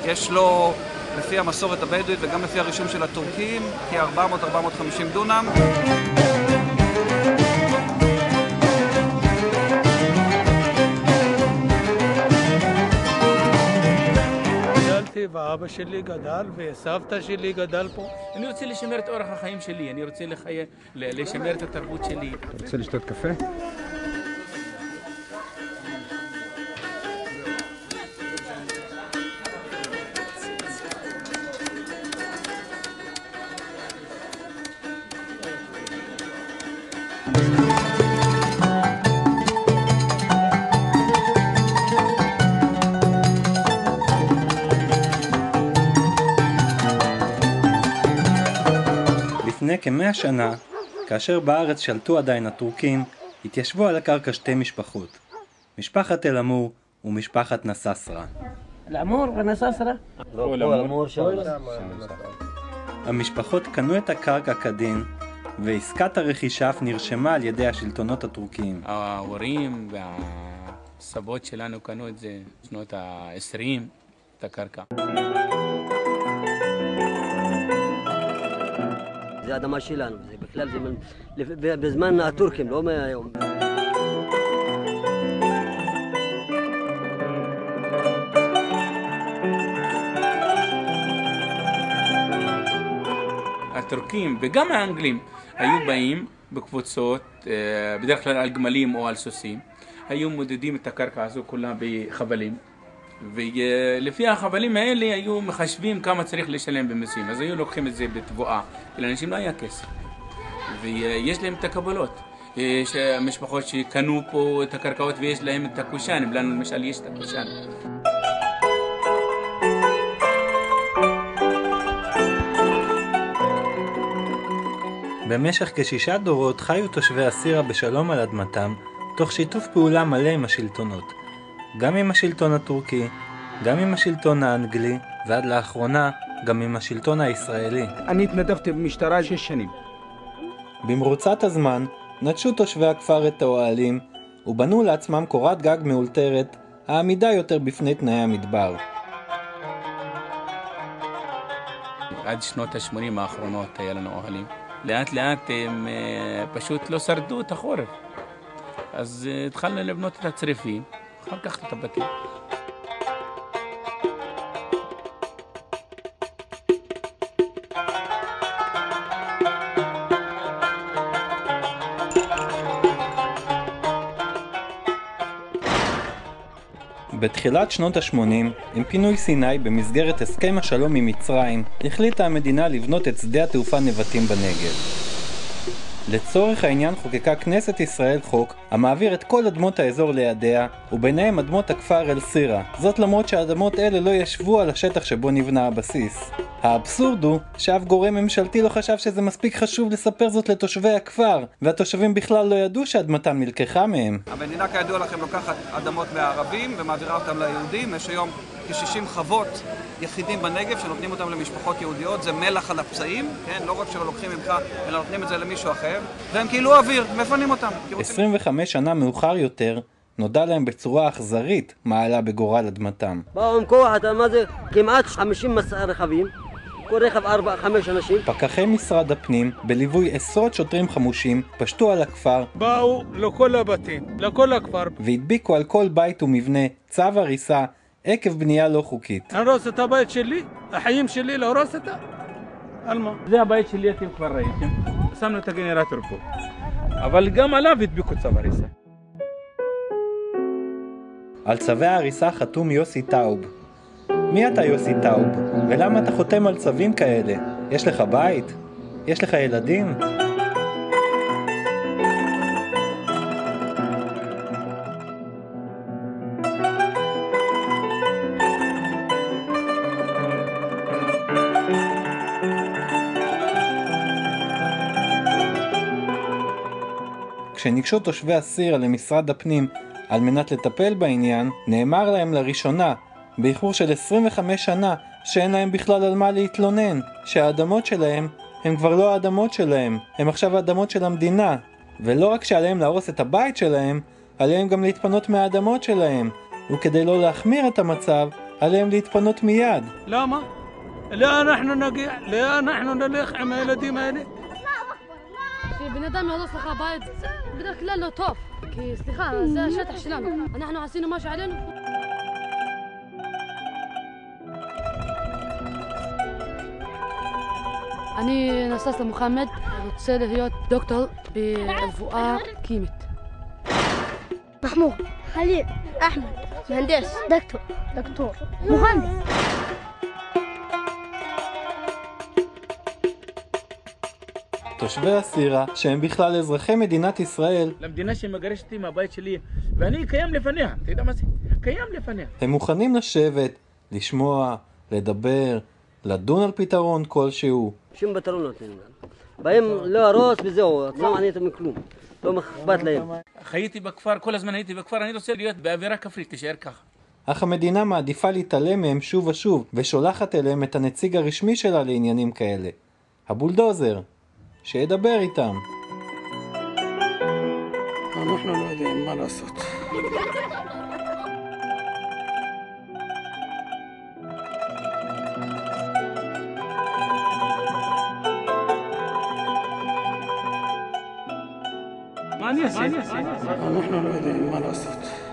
יש לו, לפי המסורת הבדואית וגם לפי הרישום של הטורקים, כ-400-450 דונם. ואבא שלי גדל וסבתא שלי גדל פה. אני רוצה לשמר את אורח החיים שלי, אני רוצה לשמר את התרבות שלי. אתה רוצה לשתות קפה? לפני כ100 שנה, כאשר בארץ שלטו עדיין הטורקים, התיישבו על הקרקע שתי משפחות, משפחת אל-אמור ומשפחת נססרה. אל-אמור ונססרה? לא, אל-אמור שם. המשפחות קנו את הקרקע כדין, ועסקת הרכישה אף נרשמה על ידי השלטונות הטורקיים. ההורים והסבות שלנו קנו את זה בשנות ה-20, את הקרקע. זה אדמה שלנו, זה בכלל זה בזמן הטורקים, לא מהיום. הטורקים וגם האנגלים היו באים בקבוצות, בדרך כלל על גמלים או על סוסים, היו מודדים את הקרקע הזו כולה בחבלים, ולפי החבלים האלה היו מחשבים כמה צריך לשלם במיסים, אז היו לוקחים את זה בתבואה, ולאנשים לא היה כסף, ויש להם את הקבלות. יש משפחות שקנו פה את הקרקעות ויש להם את הקושן, לנו למשל יש את הקושן. במשך כ6 דורות חיו תושבי הסירה בשלום על אדמתם, תוך שיתוף פעולה מלא עם השלטונות. גם עם השלטון הטורקי, גם עם השלטון האנגלי, ועד לאחרונה גם עם השלטון הישראלי. אני התנדבתי במשטרה 6 שנים. במרוצת הזמן נטשו תושבי הכפר את האוהלים, ובנו לעצמם קורת גג מאולתרת, העמידה יותר בפני תנאי המדבר. עד שנות ה-80 האחרונות היה לנו אוהלים. לאט לאט הם פשוט לא שרדו את החורף. אז התחלנו לבנות את הצריפים, אחר כך את הבתים. בתחילת שנות ה-80, עם פינוי סיני במסגרת הסכם השלום עם מצרים, החליטה המדינה לבנות את שדה התעופה נבטים בנגב. לצורך העניין חוקקה כנסת ישראל חוק המעביר את כל אדמות האזור לידיה, וביניהם אדמות הכפר אל-סירה, זאת למרות שהאדמות אלה לא ישבו על השטח שבו נבנה הבסיס. האבסורד הוא שאף גורם ממשלתי לא חשב שזה מספיק חשוב לספר זאת לתושבי הכפר, והתושבים בכלל לא ידעו שאדמתם נלקחה מהם. המדינה כידוע לכם לוקחת אדמות מהערבים ומעבירה אותם ליהודים. יש היום כ60 חוות יחידים בנגב שנותנים אותם למשפחות יהודיות. זה מלח על הפצעים, כן? לא רק שלוקחים ממך אלא נותנים את זה למישהו אחר, והם כאילו אוויר, מפנים אותם. 25 שנה מאוחר יותר נודע להם בצורה אכזרית מה עלה בגורל אדמתם. באו עם כוח, מה זה? כמעט 50 רכבים, כל רכב 4-5 אנשים. פקחי משרד הפנים בליווי עשרות שוטרים חמושים פשטו על הכפר, באו לכל הבתים, לכל הכפר, והדביקו על כל בית ומבנה צו הריסה עקב בנייה לא חוקית. להרוס את הבית שלי, החיים שלי להרוס אותה? על מה? זה הבית שלי, אתם כבר ראיתם. שמנו את הגנרטור פה, אבל גם עליו הדביקו צו הריסה. על צווי ההריסה חתום יוסי טאוב. מי אתה יוסי טאוב? ולמה אתה חותם על צווים כאלה? יש לך בית? יש לך ילדים? כשניגשו תושבי הסירה למשרד הפנים על מנת לטפל בעניין, נאמר להם לראשונה, באיחור של 25 שנה, שאין להם בכלל על מה להתלונן, שהאדמות שלהם הם כבר לא האדמות שלהם, הם עכשיו האדמות של המדינה. ולא רק שעליהם להרוס את הבית שלהם, עליהם גם להתפנות מהאדמות שלהם. וכדי לא להחמיר את המצב, עליהם להתפנות מיד. למה? لا نحن نقيع لا نحن نلخ עם הילדים האלה. בן אדם יהרוס לך בית, בדרך כלל לא טוב. כי סליחה, זה השטח שלנו. אנחנו עשינו משהו עלינו. אני נססת מוחמד, רוצה להיות דוקטור ברפואה כימית. محمود خليل احمد مهندس دكتور مهندس. תושבי הסירה, שהם בכלל אזרחי מדינת ישראל, למדינה שמגרשת אותי מהבית שלי, ואני קיים לפניה. אתה יודע מה זה? קיים לפניה. הם מוכנים לשבת, לשמוע, לדבר, לדון על פתרון כלשהו. שום פתרון לא נותנים לנו. באים להרוס וזהו, לא מעניין אותם מכלום. לא אכפת להם. חייתי בכפר, כל הזמן הייתי בכפר, אני רוצה להיות באווירה כפרית, תישאר ככה. אך המדינה מעדיפה להתעלם מהם שוב ושוב, ושולחת אליהם את הנציג הרשמי שלה לעניינים כאלה. הבולדוזר. שידבר איתם. אנחנו לא יודעים מה לעשות. מה אני אעשה? אנחנו לא יודעים מה לעשות.